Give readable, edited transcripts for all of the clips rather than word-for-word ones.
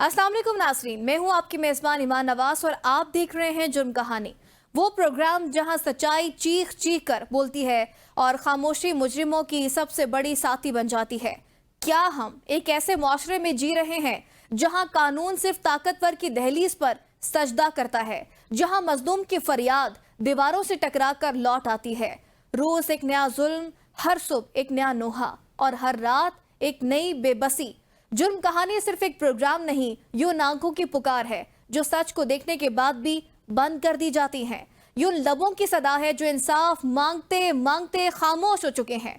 अस्सलाम वालेकुम नाज़रीन, मैं हूं आपकी मेज़बान ईमान नवाज और आप देख रहे हैं जुर्म कहानी, वो प्रोग्राम जहां सच्चाई चीख चीख कर बोलती है और खामोशी मुजरिमों की सबसे बड़ी साथी बन जाती है। क्या हम एक ऐसे मुआशरे में जी रहे हैं जहां कानून सिर्फ ताकतवर की दहलीज पर सजदा करता है, जहां मजलूम की फरियाद दीवारों से टकरा कर लौट आती है? रोज एक नया जुल्म, हर सुबह एक नया नोहा और हर रात एक नई बेबसी। जुर्म कहानी सिर्फ एक प्रोग्राम नहीं, यूं आंखों की पुकार है जो सच को देखने के बाद भी बंद कर दी जाती हैं। यूं लबों की सदा है जो इंसाफ मांगते मांगते खामोश हो चुके हैं।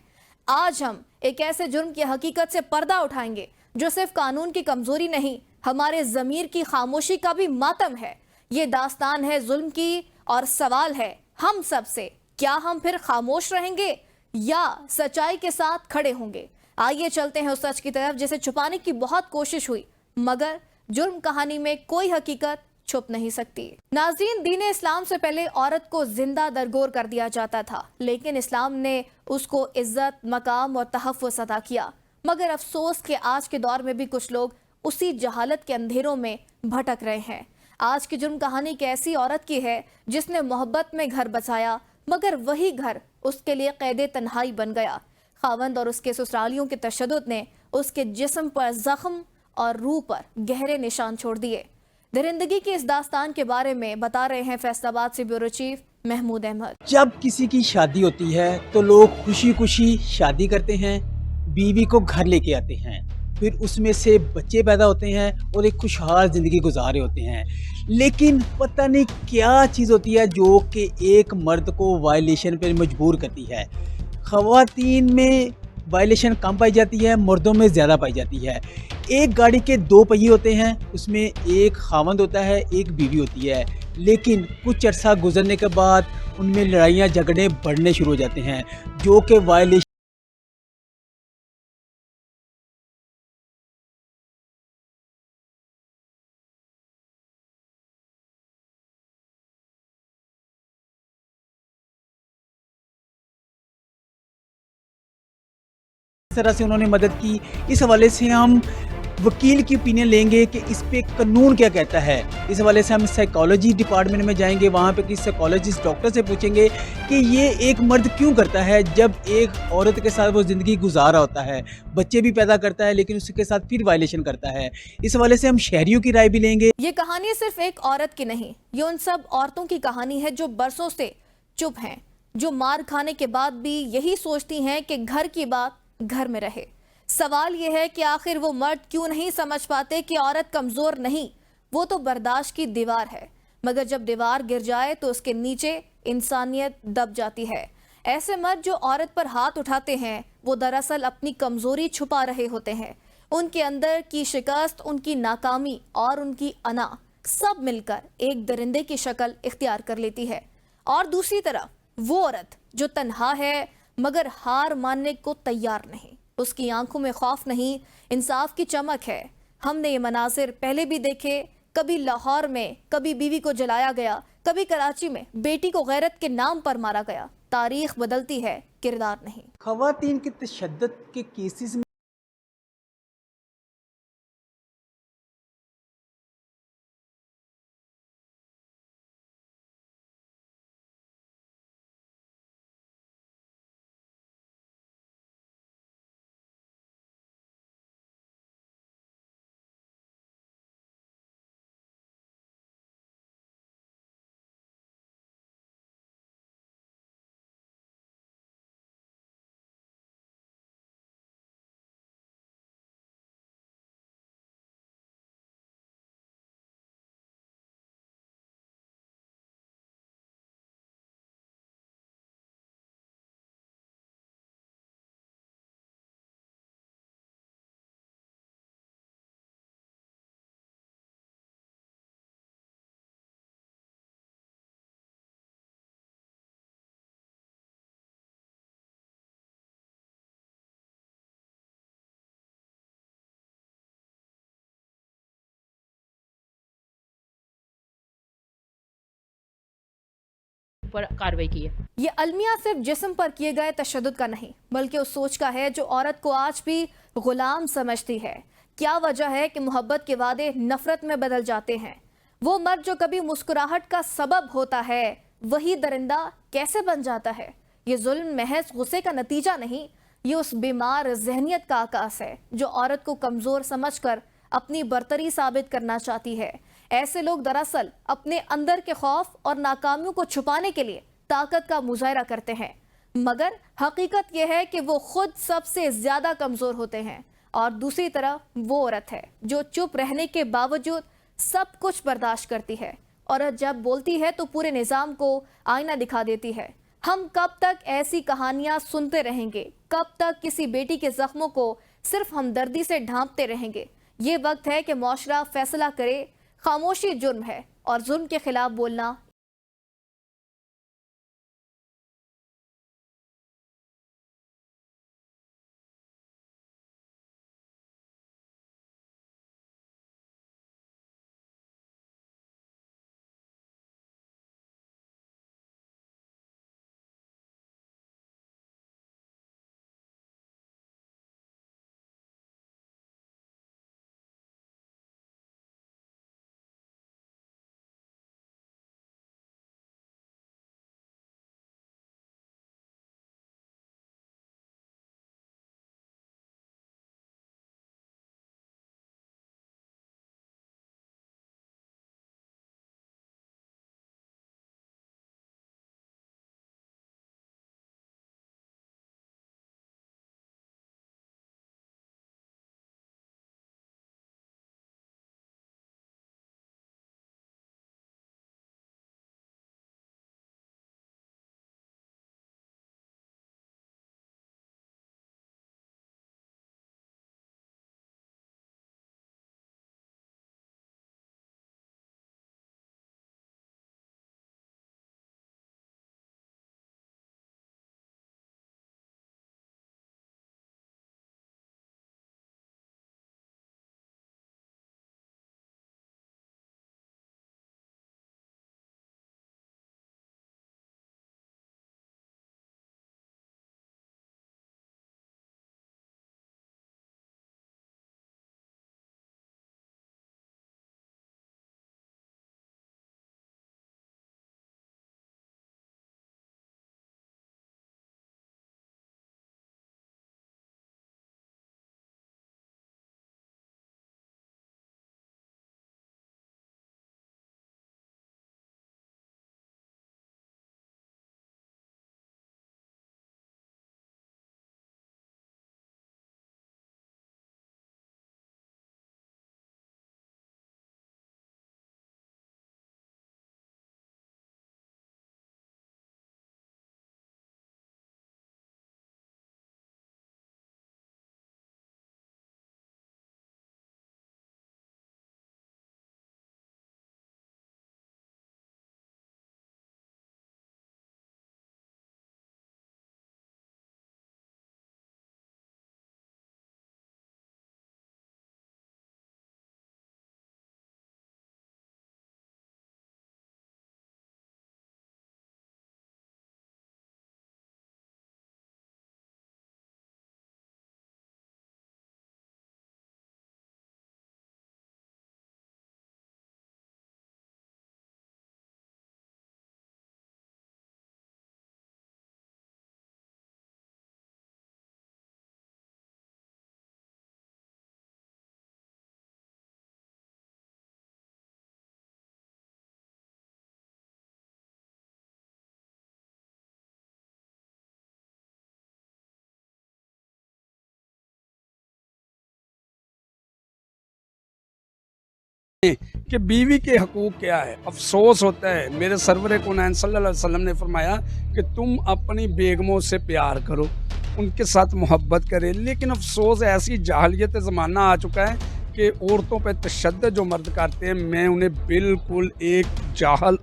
आज हम एक ऐसे जुर्म की हकीकत से पर्दा उठाएंगे जो सिर्फ कानून की कमजोरी नहीं, हमारे जमीर की खामोशी का भी मातम है। ये दास्तान है जुल्म की और सवाल है हम सब से, क्या हम फिर खामोश रहेंगे या सच्चाई के साथ खड़े होंगे? आइए चलते हैं उस सच की तरफ जिसे छुपाने की बहुत कोशिश हुई, मगर जुर्म कहानी में कोई हकीकत छुप नहीं सकती। नाज़रीन, दीन इस्लाम से पहले औरत को जिंदा दरगोर कर दिया जाता था, लेकिन इस्लाम ने उसको इज्जत, मकाम और तहफ़्फ़ुज़ अता किया। मगर अफसोस के आज के दौर में भी कुछ लोग उसी जहालत के अंधेरों में भटक रहे हैं। आज की जुर्म कहानी एक ऐसी औरत की है जिसने मोहब्बत में घर बसाया, मगर वही घर उसके लिए कैदे तन्हाई बन गया। खावंद और उसके ससुरालियों के तशद्दुद ने उसके जिस्म पर जख्म और रूह पर गहरे निशान छोड़ दिए। दरिंदगी की इस दास्तान के बारे में बता रहे हैं फैसलाबाद से ब्यूरो चीफ महमूद अहमद। जब किसी की शादी होती है तो लोग खुशी खुशी शादी करते हैं, बीवी को घर लेके आते हैं, फिर उसमें से बच्चे पैदा होते हैं और एक खुशहाल ज़िंदगी गुजारे होते हैं। लेकिन पता नहीं क्या चीज़ होती है जो कि एक मर्द को वायलेशन पर मजबूर करती है। ख़वातीन में वायलेशन कम पाई जाती है, मर्दों में ज़्यादा पाई जाती है। एक गाड़ी के दो पहिए होते हैं, उसमें एक खावंद होता है, एक बीवी होती है, लेकिन कुछ अरसा गुजरने के बाद उनमें लड़ाइयाँ झगड़े बढ़ने शुरू हो जाते हैं जो कि वायलेशन इस तरह से उन्होंने मदद की। इस हवाले से हम वकील की ओपिनियन लेंगे कि इस पे कानून क्या कहता है। इस हवाले से हम साइकोलॉजी डिपार्टमेंट में जाएंगे, वहाँ पे किसी साइकोलॉजिस्ट डॉक्टर से पूछेंगे कि ये एक मर्द क्यों करता है जब एक औरत के साथ वो ज़िंदगी गुजारा होता है, बच्चे भी पैदा करता है, लेकिन उसके साथ फिर वायलेशन करता है। इस हवाले से हम शहरियों की राय भी लेंगे। ये कहानी सिर्फ एक औरत की नहीं, ये उन सब औरतों की कहानी है जो बरसों से चुप हैं, जो मार खाने के बाद भी यही सोचती हैं कि घर की बात घर में रहे। सवाल यह है कि आखिर वो मर्द क्यों नहीं समझ पाते कि औरत कमजोर नहीं, वो तो बर्दाश्त की दीवार है, मगर जब दीवार गिर जाए तो उसके नीचे इंसानियत दब जाती है। ऐसे मर्द जो औरत पर हाथ उठाते हैं वो दरअसल अपनी कमजोरी छुपा रहे होते हैं। उनके अंदर की शिकस्त, उनकी नाकामी और उनकी अना सब मिलकर एक दरिंदे की शक्ल इख्तियार कर लेती है। और दूसरी तरफ वो औरत जो तन्हा है मगर हार मानने को तैयार नहीं, उसकी आंखों में खौफ नहीं, इंसाफ की चमक है। हमने ये मनाजिर पहले भी देखे, कभी लाहौर में कभी बीवी को जलाया गया, कभी कराची में बेटी को गैरत के नाम पर मारा गया। तारीख बदलती है, किरदार नहीं। ख़वातीन के तशद्दुद के केसेस में पर कार्रवाई की है। ये अलमिया सिर्फ जिस्म पर किए गए तशद्दुद का नहीं, बल्कि उस सोच का है जो औरत को आज भी गुलाम समझती है। क्या वजह है कि मोहब्बत के वादे नफरत में बदल जाते हैं? वो मर्द जो कभी मुस्कुराहट का सबब होता है वही दरिंदा कैसे बन जाता है? ये जुल्म महज गुस्से का नतीजा नहीं, ये उस बीमार ज़हनियत का आकाश है जो औरत को कमज़ोर समझकर अपनी बरतरी साबित करना चाहती है। ऐसे लोग दरअसल अपने अंदर के खौफ और नाकामियों को छुपाने के लिए ताकत का मुजाहरा करते हैं, मगर हकीकत यह है कि वो खुद सबसे ज़्यादा कमज़ोर होते हैं। और दूसरी तरफ वो औरत है जो चुप रहने के बावजूद सब कुछ बर्दाश्त करती है। औरत जब बोलती है तो पूरे निज़ाम को आईना दिखा देती है। हम कब तक ऐसी कहानियां सुनते रहेंगे? कब तक किसी बेटी के जख्मों को सिर्फ हमदर्दी से ढांपते रहेंगे? ये वक्त है कि मुआशरा फैसला करे। खामोशी जुर्म है और जुर्म के खिलाफ बोलना कि बीवी के हकूक़ क्या है। अफसोस होता है, मेरे सरवर कुनैन सल्लल्लाहु अलैहि वसल्लम ने फरमाया कि तुम अपनी बेगमों से प्यार करो, उनके साथ मोहब्बत करें, लेकिन अफसोस ऐसी जाहलियत ज़माना आ चुका है कि औरतों पे तशद्दुद जो मर्द करते हैं, मैं उन्हें बिल्कुल एक जाहल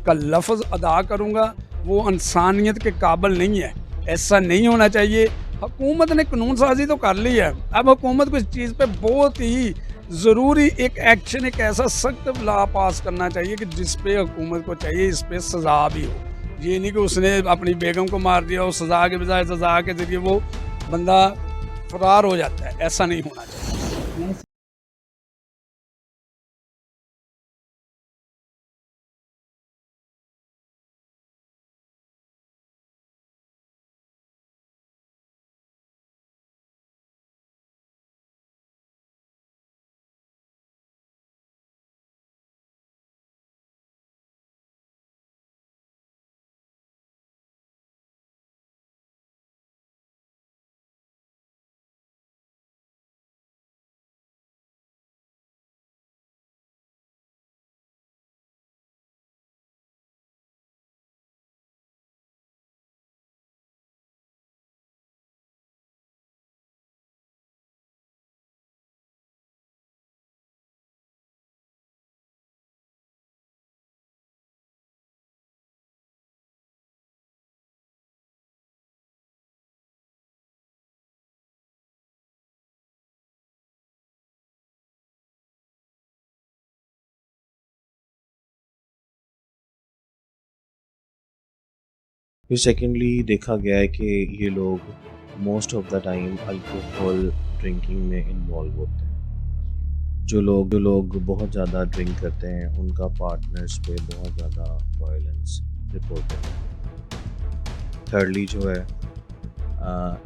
का लफ्ज़ अदा करूँगा, वो इंसानियत के काबिल नहीं है। ऐसा नहीं होना चाहिए। हुकूमत ने कानून साजी तो कर ली है, अब हुकूमत को इस चीज़ पे बहुत ही ज़रूरी एक एक्शन, एक ऐसा सख्त लॉ पास करना चाहिए कि जिस पे हुकूमत को चाहिए इस पे सज़ा भी हो। ये नहीं कि उसने अपनी बेगम को मार दिया और सज़ा के बजाय सज़ा के ज़रिए वो बंदा फरार हो जाता है, ऐसा नहीं होना चाहिए। मैं फिर सेकेंडली देखा गया है कि ये लोग most of the time alcohol drinking में इन्वॉल्व होते हैं। जो लोग बहुत ज़्यादा ड्रिंक करते हैं उनका पार्टनर्स पे बहुत ज़्यादा वायलेंस रिपोर्टेड है। थर्डली जो है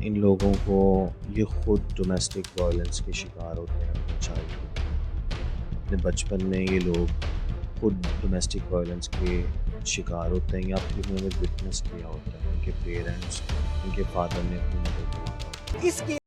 इन लोगों को ये खुद डोमेस्टिक वायलेंस के शिकार होते हैं अपने चाइल्डहुड अपने बचपन में। ये लोग खुद डोमेस्टिक वायलेंस के शिकार होते हैं या फिर उन्होंने विटनेस किया होता है, उनके पेरेंट्स, उनके फादर ने उनको मारा। इसके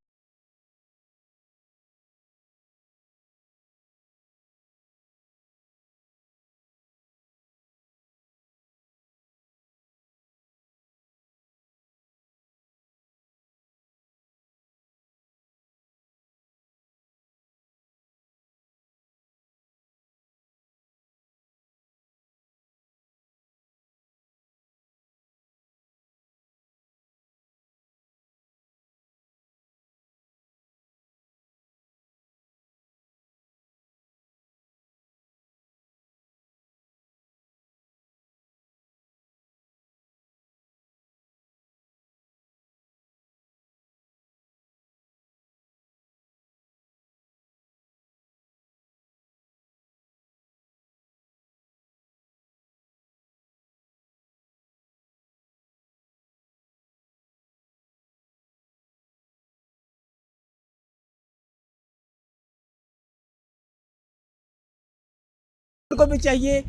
को भी चाहिए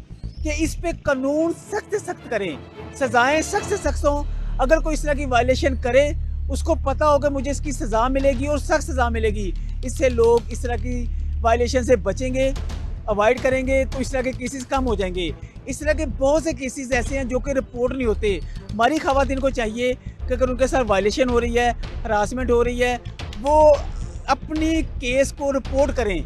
कि इस पे कानून सख्त से सख्त करें, सजाएं सख्त से सख्त हों। अगर कोई इस तरह की वायलेशन करे उसको पता होगा मुझे इसकी सज़ा मिलेगी और सख्त सज़ा मिलेगी। इससे लोग इस तरह की वायलेशन से बचेंगे, अवॉइड करेंगे, तो इस तरह के केसेस कम हो जाएंगे। इस तरह के बहुत से केसेस ऐसे हैं जो कि रिपोर्ट नहीं होते। हमारी ख़वातीन को चाहिए कि अगर उनके साथ वायलेशन हो रही है, हरासमेंट हो रही है, वो अपनी केस को रिपोर्ट करें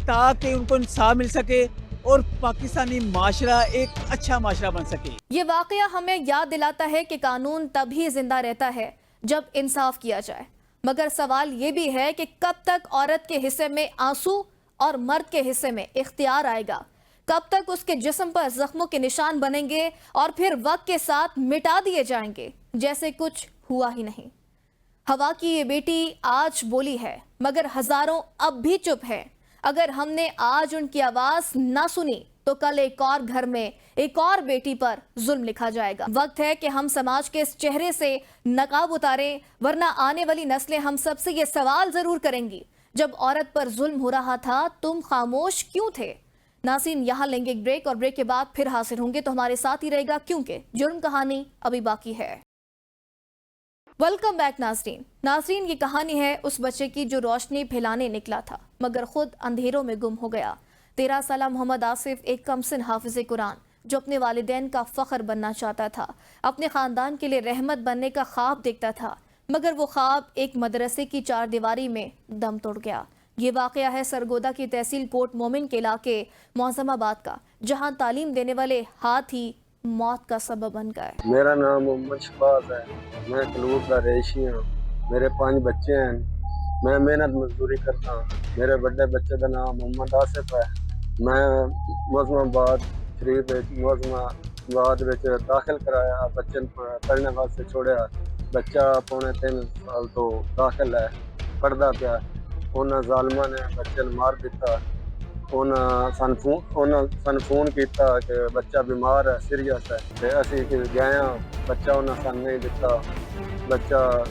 ताकि उनको इंसाफ मिल सके और पाकिस्तानी माशरा एक अच्छा माशरा बन सके। ये वाकया हमें याद दिलाता है कि कानून तभी जिंदा रहता है जब इंसाफ किया जाए, मगर सवाल ये भी है कि कब तक औरत के हिस्से में आंसू और मर्द के हिस्से में इख्तियार आएगा, कब तक उसके जिस्म पर जख्मों के निशान बनेंगे और फिर वक्त के साथ मिटा दिए जाएंगे जैसे कुछ हुआ ही नहीं। हवा की ये बेटी आज बोली है मगर हजारों अब भी चुप है। अगर हमने आज उनकी आवाज ना सुनी तो कल एक और घर में एक और बेटी पर जुल्म लिखा जाएगा। वक्त है कि हम समाज के इस चेहरे से नकाब उतारें, वरना आने वाली नस्लें हम सबसे ये सवाल जरूर करेंगी, जब औरत पर जुल्म हो रहा था तुम खामोश क्यों थे। नाज़रीन, यहाँ लेंगे एक ब्रेक और ब्रेक के बाद फिर हाजिर होंगे, तो हमारे साथ ही रहेगा क्योंकि जुर्म कहानी अभी बाकी है। वेलकम बैक नाज़रीन, ये कहानी है उस बच्चे की जो रोशनी फैलाने निकला था मगर खुद अंधेरों में गुम हो गया। 13 साला मोहम्मद आसिफ एक कमसिन हाफिज़ कुरान जो अपने वालिदैन का फ़ख्र बनना चाहता था, अपने ख़ानदान के लिए रहमत बनने का ख्वाब देखता था, मगर वो ख्वाब एक मदरसे की चार दीवारी में दम तोड़ गया। ये वाक़या है सरगोदा की तहसील कोट मोमिन के इलाके मौज़माबाद का, जहाँ तालीम देने वाले हाथ ही मौत का सबब बन गए। मेरा नाम मोहम्मद शहबाज है, मैं कलूर का रहीशी हूँ। मेरे 5 बच्चे हैं, मैं मेहनत मजदूरी करता हूँ। मेरे बड़े बच्चे का नाम मोहम्मद आसिफ है। मैं मौज़माबाद शरीफ मौज़माबाद दाखिल कराया, बच्चे पढ़ने वास्ते छोड़ा। बच्चा 3.25 साल तो दाखिल है, पढ़ता पिया। ਉਹਨਾਂ ਜ਼ਾਲਮਾਂ ਨੇ ਬੱਚੇ ਨੂੰ ਮਾਰ ਦਿੱਤਾ। ਉਹਨਾਂ ਸਾਨੂੰ ਫੋਨ ਕੀਤਾ ਕਿ ਬੱਚਾ ਬਿਮਾਰ ਹੈ, ਸੀਰੀਅਸ ਹੈ, ਤੇ ਅਸੀਂ ਗਏ ਹਾਂ। ਬੱਚਾ ਉਹਨਾਂ ਸਾਨੂੰ ਨਹੀਂ ਦਿੱਤਾ। ਬੱਚਾ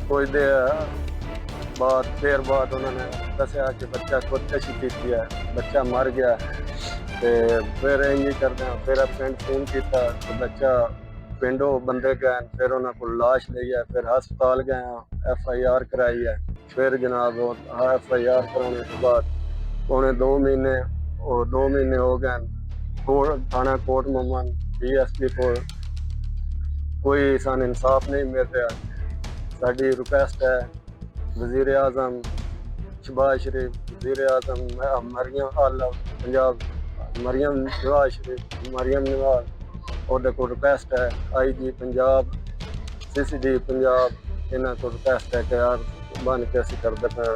ਕੁਝ ਦੇਰ ਬਾਅਦ ਉਹਨਾਂ ਨੇ ਦੱਸਿਆ ਕਿ ਬੱਚਾ ਖੁਦਕਸ਼ੀ ਕੀਤੀ ਹੈ, ਬੱਚਾ ਮਰ ਗਿਆ। ਤੇ ਫਿਰ ਇੰਝ ਕਰਦੇ ਹਾਂ, ਫਿਰ ਪਿੰਡ ਫੋਨ ਕੀਤਾ ਤੇ ਬੱਚਾ ਪਿੰਡੋਂ ਬੰਦੇ ਗਏ, ਫਿਰ ਉਹਨਾਂ ਕੋਲ ਲਾਸ਼ ਲਈ ਹੈ, ਫਿਰ ਹਸਪਤਾਲ ਗਏ ਹਾਂ, FIR ਕਰਾਈ ਹੈ। ਫਿਰ ਜਨਾਬ FIR ਕਰਾਉਣੇ ਤੋਂ ਬਾਅਦ ਪੌਣੇ 2 ਮਹੀਨੇ ਹੋ ਗਏ ਥਾਣਾ ਕੋਟ ਮੁਹੰਮਦ DSP ਕੋਲ ਕੋਈ ਸਾਨੂੰ ਇਨਸਾਫ ਨਹੀਂ ਮਿਲ ਰਿਹਾ। ਸਾਡੀ ਰਿਕੁਐਸਟ ਹੈ ਵਜ਼ੀਰ ਆਜ਼ਮ ਸ਼ਹਬਾਜ਼ ਸ਼ਰੀਫ, ਵਜ਼ੀਰ ਆਜ਼ਮ ਮਰੀਮ ਆਲਾ ਪੰਜਾਬ ਮਰੀਮ ਨਵਾਜ਼ ਉਹਦੇ ਕੋਲ ਰਿਕੁਐਸਟ ਹੈ, IG ਪੰਜਾਬ, CCD ਪੰਜਾਬ, ਇਹਨਾਂ ਕੋਲ ਰਿਕੁਐਸਟ ਹੈ ਕਿ यार बन के ऐसे कर देते हैं,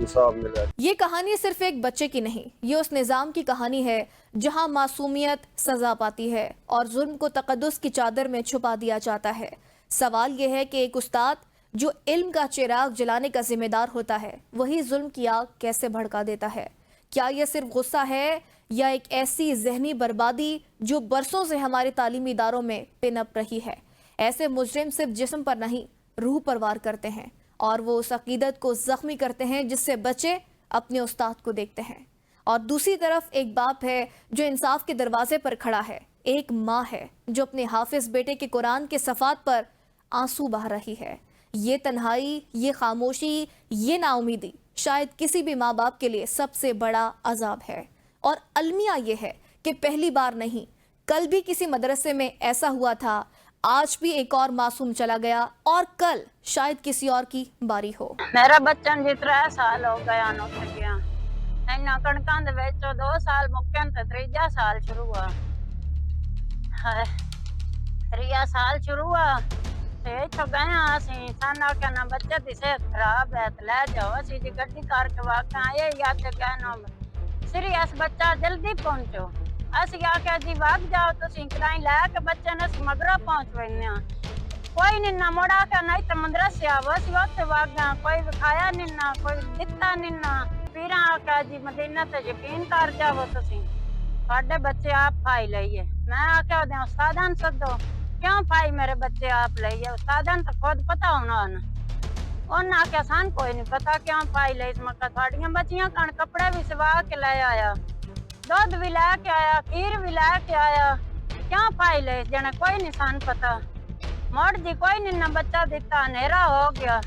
इंसाफ मिले। ये कहानी सिर्फ एक बच्चे की नहीं, ये उस निज़ाम की कहानी है जहां मासूमियत सजा पाती है और जुल्म को तकद्दुस की चादर में छुपा दिया जाता है। सवाल ये है कि एक उस्ताद जो इल्म का चिराग जलाने का जिम्मेदार होता है, वही जुल्म की आग कैसे भड़का देता है? क्या यह सिर्फ गुस्सा है या एक ऐसी जहनी बर्बादी जो बरसों से हमारे तालीमी इदारों में पिनप रही है? ऐसे मुजरिम सिर्फ जिस्म पर नहीं, रूह पर वार करते हैं और वो उस अकीदत को जख्मी करते हैं जिससे बच्चे अपने उस्ताद को देखते हैं। और दूसरी तरफ एक बाप है जो इंसाफ के दरवाजे पर खड़ा है, एक माँ है जो अपने हाफिज बेटे के कुरान के सफ़ात पर आंसू बहा रही है। ये तन्हाई, ये खामोशी, ये नाउमीदी शायद किसी भी माँ बाप के लिए सबसे बड़ा अजाब है। और अलमिया ये है कि पहली बार नहीं, कल भी किसी मदरसे में ऐसा हुआ था, आज भी एक और मासूम चला गया और कल शायद किसी और की बारी हो। मेरा बच्चा जी 3 साल हो गया न उठ गया इन्ना कणकां दे विच 2 साल मुक्कन ते 3 साल शुरू हुआ है। 3 साल शुरू हुआ ते इत्थों गए असीं साना क्या ना बच्चे दी सेहत खराब है ते ले जाओ। असीं जी गड्डी करके वाके आए या ते गए ना सीरियस बच्चा जल्दी पहुंचो। ਅਸੀਂ ਆਖਿਆ ਜੀ ਵਗ ਜਾਓ ਤੁਸੀਂ ਕਰਾਈ ਲੈ ਕੇ ਬੱਚੇ ਨੂੰ ਮਗਰਾ ਪਹੁੰਚ ਵੈਨੇ ਆ। ਕੋਈ ਨਹੀਂ ਨਾ ਮੋੜਾ ਕੇ ਨਹੀਂ ਤੇ ਮਦਰਸੇ ਆਵੋ ਅਸੀਂ ਉੱਥੇ ਵਗ ਗਿਆ। ਕੋਈ ਵਿਖਾਇਆ ਨਹੀਂ ਨਾ ਕੋਈ ਦਿੱਤਾ ਨਹੀਂ ਨਾ। ਪੀਰਾਂ ਆਖਿਆ ਜੀ ਮਦੀਨਾ ਤੇ ਯਕੀਨ ਕਰ ਜਾਵੋ ਤੁਸੀਂ ਸਾਡੇ ਬੱਚੇ ਆਪ ਪਾਈ ਲਈਏ। ਮੈਂ ਆਖਿਆ ਉਹਦੇ ਉਸਤਾਦਾਂ ਨੂੰ ਸੱਦੋ ਕਿਉਂ ਪਾਈ ਮੇਰੇ ਬੱਚੇ ਆਪ ਲਈਏ। ਉਸਤਾਦਾਂ ਨੂੰ ਤਾਂ ਖੁਦ ਪਤਾ ਹੋਣਾ ਉਹਨਾਂ ਆਖਿਆ ਸਾਨੂੰ ਕੋਈ ਨਹੀਂ ਪਤਾ ਕਿਉਂ ਪਾਈ ਲਈ। ਮੱਕਾ ਤੁਹਾਡੀਆਂ ਬੱਚੀਆਂ ਕਣ ਕੱਪੜੇ ਵੀ ਸਵਾ ਕੇ ਲੈ ਆਇਆ, दूध भी लैके आया, खीर भी लैके आया, क्या पाई ले जने कोई नहीं सान पता। मोड़ जी कोई नहीं ना बच्चा दिता, अंधेरा हो गया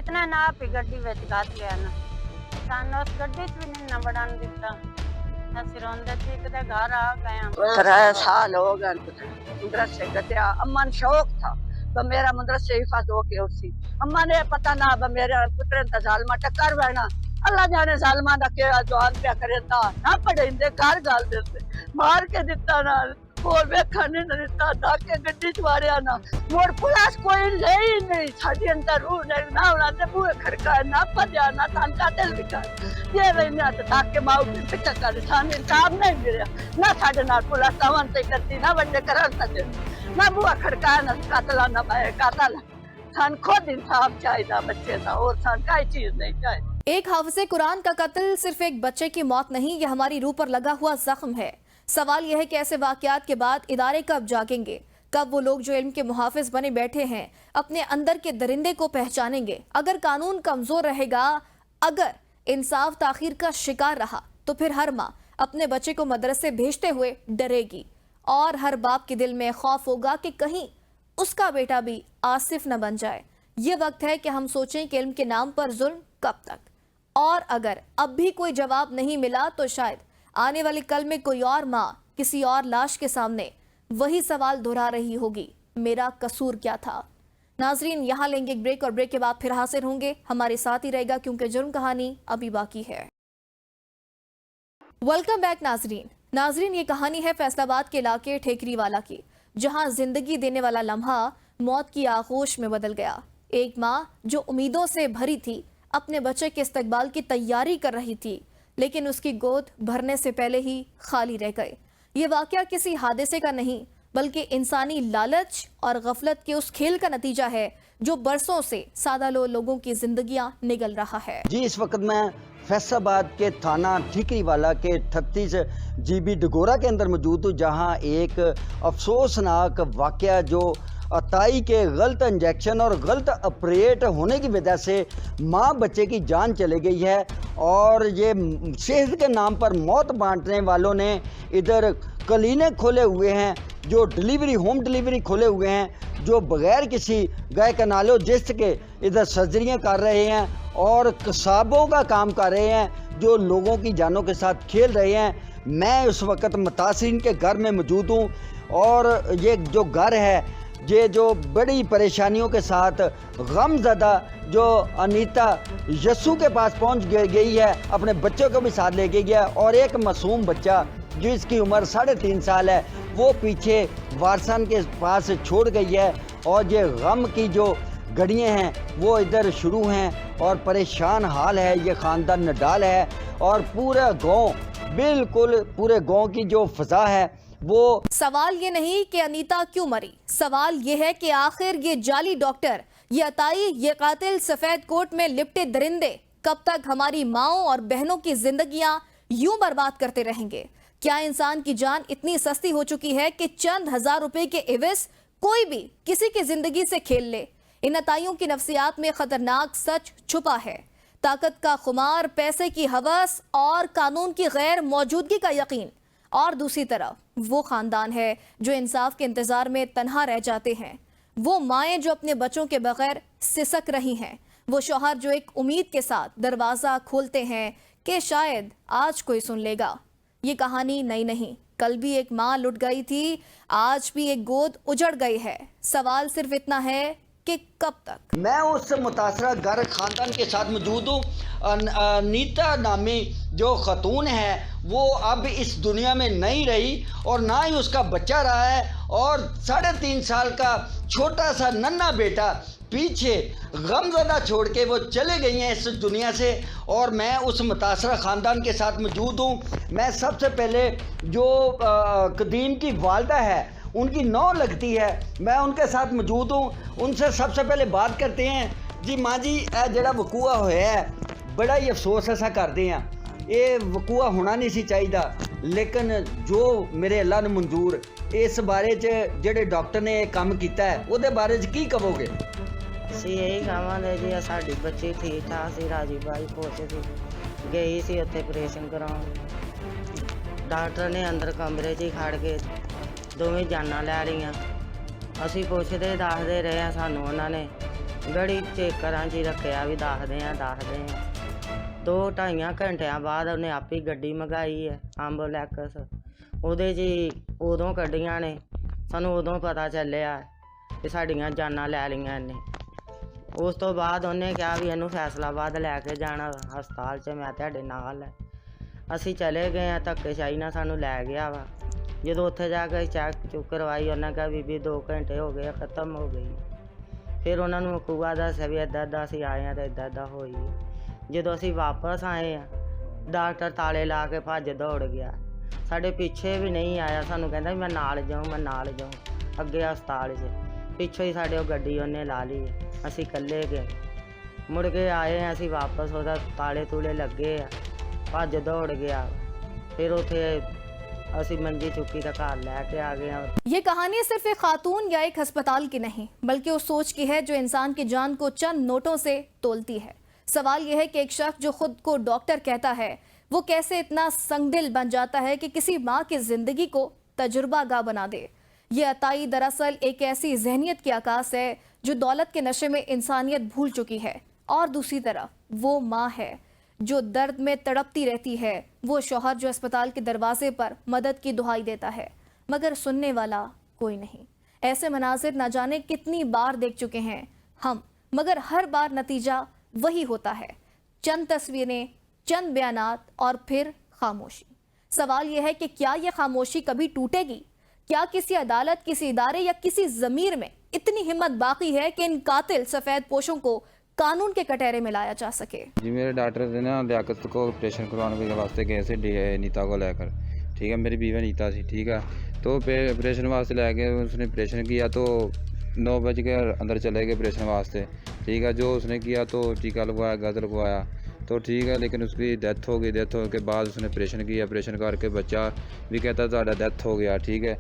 इतने ना ही गड्डी विच घात लिया ना सान उस गड्डी च भी नहीं ना बढ़ान दिता। असि रोंदे थी किते घर आ गए। 3 साल हो गए मदरसे गया। अम्मा ने शौक था तो मेरा मदरसे हिफाजत हो के उसी अम्मा ने पता ना मेरे पुत्र ने जालमा टक्कर बैना अल्लाह जाने जालमा दा केड़ा जवान पे करता ना पढ़ेंदे घर गाल देते मार के दिता ना और वेखा नहीं दिता धाके गड्डी च वारिया ना मोड़ पुलिस कोई ले ही नहीं साडी अंदर रूह ने ना उन्होंने बूहे खड़का ना पजा ना तांका दिल विका ये रहने तो धाके माऊ के पिछा कर सामने इंसाफ नहीं मिला ना साडे नाल पुलिस आवन ते करती ना बड़े करन ते ना बूहा खड़का ना कातला ना बाय कातला सान खुद इंसाफ चाहिए बच्चे दा और सान कोई चीज नहीं चाहिए। एक हाफिज़े कुरान का कत्ल सिर्फ एक बच्चे की मौत नहीं, यह हमारी रूह पर लगा हुआ जख्म है। सवाल यह है कि ऐसे वाकयात के बाद इदारे कब जागेंगे, कब वो लोग जो इल्म के मुहाफिज बने बैठे हैं अपने अंदर के दरिंदे को पहचानेंगे। अगर कानून कमजोर रहेगा, अगर इंसाफ ताखीर का शिकार रहा, तो फिर हर माँ अपने बच्चे को मदरसे भेजते हुए डरेगी और हर बाप के दिल में खौफ होगा कि कहीं उसका बेटा भी आसिफ न बन जाए। ये वक्त है कि हम सोचें कि इल्म के नाम पर जुल्म कब तक, और अगर अब भी कोई जवाब नहीं मिला तो शायद आने वाले कल में कोई और माँ किसी और लाश के सामने वही सवाल दोहरा रही होगी, मेरा कसूर क्या था। नाजरीन, यहाँ लेंगे एक ब्रेक और ब्रेक के बाद फिर हाजिर होंगे। हमारे साथ ही रहेगा क्योंकि जुर्म कहानी अभी बाकी है। वेलकम बैक नाजरीन, ये कहानी है फैसलाबाद के इलाके ठेकरी वाला की, जहाँ जिंदगी देने वाला लम्हा मौत की आगोश में बदल गया। एक माँ जो उम्मीदों से भरी थी, अपने बच्चे के इस्तकबाल की तैयारी कर रही थी, लेकिन उसकी गोद भरने से पहले ही खाली रह गए। ये वाकया किसी हादसे का नहीं बल्कि इंसानी लालच और गफलत के उस खेल का नतीजा है जो बरसों से सादा लोगों की जिंदगियां निगल रहा है। जी, इस वक्त मैं फैसलाबाद के थाना ठीकरीवाला के 38 GB डगोरा के अंदर मौजूद हूँ, जहाँ एक अफसोसनाक वाक़या जो अताई के गलत इंजेक्शन और गलत ऑपरेट होने की वजह से माँ बच्चे की जान चली गई है। और ये सेहत के नाम पर मौत बांटने वालों ने इधर क्लिनिक खोले हुए हैं, जो डिलीवरी होम डिलीवरी खोले हुए हैं, जो बगैर किसी गायनेकोलॉजिस्ट के इधर सर्जरियाँ कर रहे हैं और कसाबों का काम कर रहे हैं, जो लोगों की जानों के साथ खेल रहे हैं। मैं उस वक्त मुतासिरीन के घर में मौजूद हूँ और ये जो घर है, ये जो बड़ी परेशानियों के साथ गमज़दा जो अनीता यस्सू के पास पहुंच गई है, अपने बच्चों को भी साथ ले गई है, और एक मासूम बच्चा जिसकी उम्र 3.5 साल है वो पीछे वारसन के पास छोड़ गई है। और ये गम की जो घड़ियाँ हैं वो इधर शुरू हैं और परेशान हाल है ये ख़ानदान नडाल है। और पूरा गाँव, बिल्कुल पूरे गाँव की जो फ़ज़ा है वो। सवाल ये नहीं कि अनीता क्यों मरी, सवाल ये है कि आखिर ये जाली डॉक्टर, ये अताई, ये कातिल सफेद कोट में लिपटे दरिंदे कब तक हमारी माओं और बहनों की जिंदगियां यूं बर्बाद करते रहेंगे? क्या इंसान की जान इतनी सस्ती हो चुकी है कि चंद हजार रुपए के एवज कोई भी किसी की जिंदगी से खेल ले? इन अताइयों की नफ्सियात में खतरनाक सच छुपा है। ताकत का खुमार, पैसे की हवस और कानून की गैर मौजूदगी का यकीन। और दूसरी तरफ वो खानदान है जो इंसाफ के इंतजार में तन्हा रह जाते हैं, वो माएँ जो अपने बच्चों के बगैर सिसक रही हैं, वो शौहर जो एक उम्मीद के साथ दरवाज़ा खोलते हैं कि शायद आज कोई सुन लेगा। ये कहानी नई नहीं, कल भी एक माँ लुट गई थी, आज भी एक गोद उजड़ गई है। सवाल सिर्फ इतना है कि कब तक? मैं उस मुतासरा घर खानदान के साथ मौजूद हूँ। अनीता नामी जो खतून है वो अब इस दुनिया में नहीं रही और ना ही उसका बच्चा रहा है, और 3.5 साल का छोटा सा नन्हा बेटा पीछे गमज़दा छोड़ के वो चले गई हैं इस दुनिया से। और मैं उस मुतासरा ख़ानदान के साथ मौजूद हूँ। मैं सबसे पहले जो कदीम की वालदा है, उनकी नौ लगती है, मैं उनके साथ मौजूद हूँ। उनसे सबसे पहले बात करते हैं। जी माँ जी, जड़ा वकूआ होया है, बड़ा ही अफसोस ऐसा करते हैं, ये वकूआ होना नहीं सी चाहिए, लेकिन जो मेरे अल्लाह ने मंजूर, इस बारे च जेडे डॉक्टर ने काम किया है ਉਹਦੇ बारे च की कहोगे? ਅਸੀਂ ਇਹੀ ਕਹਾਂਗੇ ਜੀ, ਸਾਡੀ ਬੱਚੀ ਠੀਕ ਠਾਕ ਸੀ, ਰਾਜੀ ਬਾਈ ਖੁਸ਼ ਸੀ, ਗਈ ਸੀ ਉੱਥੇ ਆਪਰੇਸ਼ਨ ਕਰਾਉਣ। ਡਾਕਟਰ ਨੇ ਅੰਦਰ ਕਮਰੇ 'ਚ ਹੀ ਖੜ ਕੇ ਦੋਵੇਂ ਜਾਨਾਂ ਲੈ ਲਈਆਂ। ਅਸੀਂ ਪੁੱਛਦੇ ਦੱਸਦੇ ਰਹੇ ਹਾਂ, ਸਾਨੂੰ ਉਹਨਾਂ ਨੇ ਗੜੀ ਚੇਕਰਾਂ 'ਚ ਹੀ ਰੱਖਿਆ ਵੀ ਦੱਸਦੇ ਹਾਂ। 2-2.5 ਘੰਟਿਆਂ ਬਾਅਦ ਉਹਨੇ ਆਪੇ ਗੱਡੀ ਮੰਗਾਈ ਹੈ ਐਂਬੂਲੈਂਸ, ਉਹਦੇ 'ਚ ਹੀ ਉਦੋਂ ਕੱਢੀਆਂ ਨੇ। ਸਾਨੂੰ ਉਦੋਂ ਪਤਾ ਚੱਲਿਆ ਕਿ ਸਾਡੀਆਂ ਜਾਨਾਂ ਲੈ ਲਈਆਂ ਇਹਨੇ। ਉਸ ਤੋਂ ਬਾਅਦ ਉਹਨੇ ਕਿਹਾ ਵੀ ਇਹਨੂੰ ਫੈਸਲਾਬਾਦ ਲੈ ਕੇ ਜਾਣਾ ਹਸਪਤਾਲ 'ਚ, ਮੈਂ ਤੁਹਾਡੇ ਨਾਲ ਹੈ। ਅਸੀਂ ਚਲੇ ਗਏ ਹਾਂ, ਧੱਕੇਸ਼ਾਹੀ ਨਾਲ ਸਾਨੂੰ ਲੈ ਗਿਆ ਵਾ। ਜਦੋਂ ਉੱਥੇ ਜਾ ਕੇ ਚੈੱਕ ਚੁੱਕ ਕਰਵਾਈ, ਉਹਨਾਂ ਕਿਹਾ ਬੀਬੀ 2 ਘੰਟੇ ਹੋ ਗਏ, ਖ਼ਤਮ ਹੋ ਗਈ। ਫਿਰ ਉਹਨਾਂ ਨੂੰ ਵਕੂਆ ਦੱਸਿਆ ਵੀ ਇੱਦਾਂ ਇੱਦਾਂ ਅਸੀਂ ਆਏ ਹਾਂ ਅਤੇ ਇੱਦਾਂ ਇੱਦਾਂ ਹੋਈ। ਜਦੋਂ ਅਸੀਂ ਵਾਪਸ ਆਏ ਹਾਂ, ਡਾਕਟਰ ਤਾਲੇ ਲਾ ਕੇ ਭੱਜ ਦੌੜ ਗਿਆ, ਸਾਡੇ ਪਿੱਛੇ ਵੀ ਨਹੀਂ ਆਇਆ। ਸਾਨੂੰ ਕਹਿੰਦਾ ਵੀ ਮੈਂ ਨਾਲ ਜਾਊਂ ਅੱਗੇ ਹਸਪਤਾਲ 'ਚ। ਪਿੱਛੋਂ ਹੀ ਸਾਡੇ ਉਹ ਗੱਡੀ ਉਹਨੇ ਲਾ ਲਈ, ਅਸੀਂ ਇਕੱਲੇ ਗਏ। ਮੁੜ ਕੇ ਆਏ ਹਾਂ ਅਸੀਂ ਵਾਪਸ, ਉਹਦਾ ਤਾਲੇ ਤੂਲੇ ਲੱਗੇ ਆ, ਭੱਜ ਦੌੜ ਗਿਆ। ਫਿਰ ਉੱਥੇ ਅਸੀਂ ਮੰਜੀ चुकी तो घर लैके आ गए। ये कहानी सिर्फ एक खातून या एक अस्पताल की नहीं, बल्कि उस सोच की है जो इंसान की जान को चंद नोटों से तोलती है। सवाल यह है कि एक शख्स जो खुद को डॉक्टर कहता है, वो कैसे इतना संगदिल बन जाता है कि किसी माँ की जिंदगी को तजुर्बागाह बना दे। ये अताई दरअसल एक ऐसी जहनियत की आकाश है जो दौलत के नशे में इंसानियत भूल चुकी है, और दूसरी तरफ वो माँ है जो दर्द में तड़पती रहती है, वो शौहर जो अस्पताल के दरवाजे पर मदद की दुहाई देता है, मगर सुनने वाला कोई नहीं। ऐसे मनाजिर न जाने कितनी बार देख चुके हैं हम, मगर हर बार नतीजा वही होता है, चंद तस्वीरें, चंद बयानात और फिर खामोशी। सवाल यह है कि क्या यह खामोशी कभी टूटेगी? क्या किसी अदालत, किसी इदारे या किसी ज़मीर में इतनी हिम्मत बाकी है कि इन कातिल सफ़ेद पोशों को कानून के कटहरे में लाया जा सके? जी मेरे डॉक्टर थे ना, लियाकत को ऑपरेशन करवाने के वास्ते गए थे नीता को लेकर, ठीक है। मेरी बीवी नीता थी, ठीक है। तो ऑपरेशन वास्ते ले गए, उसने ऑपरेशन किया तो 9 बज के अंदर चले गए ऑपरेशन वास्ते, ठीक है। जो उसने किया तो टीका लगवाया, गज लगवाया तो ठीक है, लेकिन उसकी डेथ हो गई। डेथ होने के बाद उसने ऑपरेशन किया, ऑपरेशन करके बच्चा भी कहता था डेथ हो गया, ठीक है।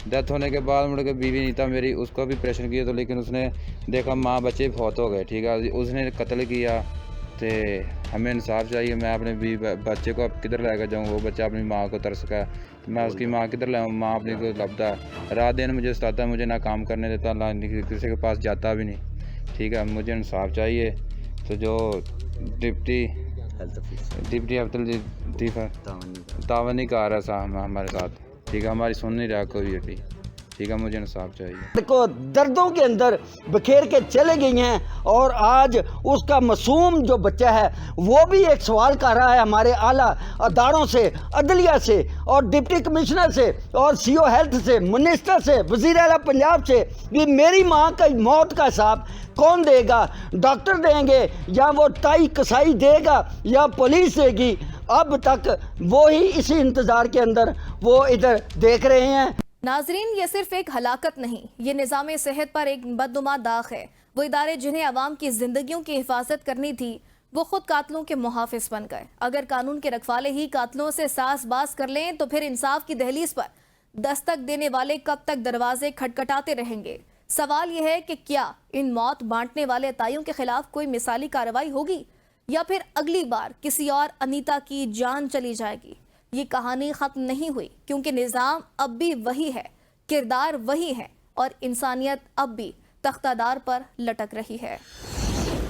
डेथ होने के बाद मुड़ के बीवी नीता मेरी, उसको भी ऑपरेशन किया तो लेकिन उसने देखा माँ बच्चे फौत हो गए, ठीक है। उसने कत्ल किया तो हमें इंसाफ चाहिए। मैं अपने बच्चे को अब किधर लेकर जाऊँ? वो बच्चा अपनी माँ को तरस का, मैं उसकी माँ किधर लाऊँ? माँ अपनी को लपता है, रात दिन मुझे सताता, मुझे ना काम करने देता, ना किसी के पास जाता भी नहीं, ठीक है। मुझे इंसाफ चाहिए। तो जो डिप्टी हेल्थ लतीफ़ा तावनी का आ रहा था हमारे साथ, ठीक है, हमारी सुन नहीं रहा कोई भी, ठीक है। मुझे इंसाफ चाहिए। को दर्दों के अंदर बखेर के चले गई हैं और आज उसका मासूम जो बच्चा है वो भी एक सवाल कर रहा है हमारे आला अदारों से, अदलिया से और डिप्टी कमिश्नर से और सीओ हेल्थ से, मिनिस्टर से, वज़ीर आला पंजाब से कि मेरी माँ की मौत का हिसाब कौन देगा? डॉक्टर देंगे या वो ताई कसाई देगा या पुलिस देगी? अब तक वो ही इसी इंतज़ार के अंदर वो इधर देख रहे हैं। नाजरीन, ये सिर्फ एक हलाकत नहीं, ये निज़ाम सेहत पर एक बदनुमा दाग है। वो इदारे जिन्हें आवाम की जिंदगियों की हिफाजत करनी थी वो खुद कातलों के मुहाफिज बन गए। अगर कानून के रखवाले ही कातलों से सास बास कर लें तो फिर इंसाफ की दहलीज पर दस्तक देने वाले कब तक दरवाजे खटखटाते रहेंगे? सवाल यह है कि क्या इन मौत बांटने वाले अताइयों के खिलाफ कोई मिसाली कार्रवाई होगी या फिर अगली बार किसी और अनीता की जान चली जाएगी? ये कहानी खत्म नहीं हुई क्योंकि निज़ाम अब भी वही है, किरदार वही है और इंसानियत अब भी तख्तादार पर लटक रही है।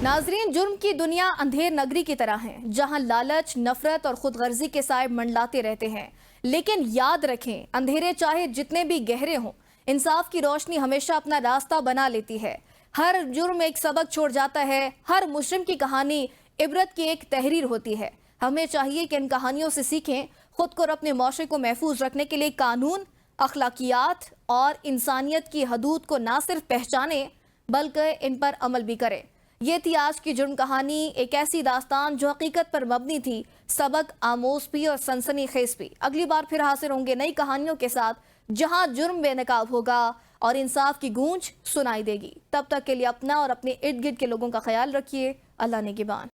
नाजरीन, जुर्म की दुनिया अंधेर नगरी की तरह है जहां लालच, नफरत और खुदगर्जी के साए मंडलाते रहते हैं। लेकिन याद रखें, अंधेरे चाहे जितने भी गहरे हों, इंसाफ की रोशनी हमेशा अपना रास्ता बना लेती है। हर जुर्म एक सबक छोड़ जाता है, हर मुजरिम की कहानी इबरत की एक तहरीर होती है। हमें चाहिए कि इन कहानियों से सीखें, खुद को और अपने माशरे को महफूज रखने के लिए कानून, अखलाकियात और इंसानियत की हदूद को ना सिर्फ पहचाने बल्कि इन पर अमल भी करें। ये थी आज की जुर्म कहानी, एक ऐसी दास्तान जो हकीकत पर मबनी थी, सबक आमोज भी और सनसनीखेज भी। अगली बार फिर हाजिर होंगे नई कहानियों के साथ जहां जुर्म बेनकाब होगा और इंसाफ की गूंज सुनाई देगी। तब तक के लिए अपना और अपने इर्द गिर्द के लोगों का ख्याल रखिए। अल्लाह निगहबान।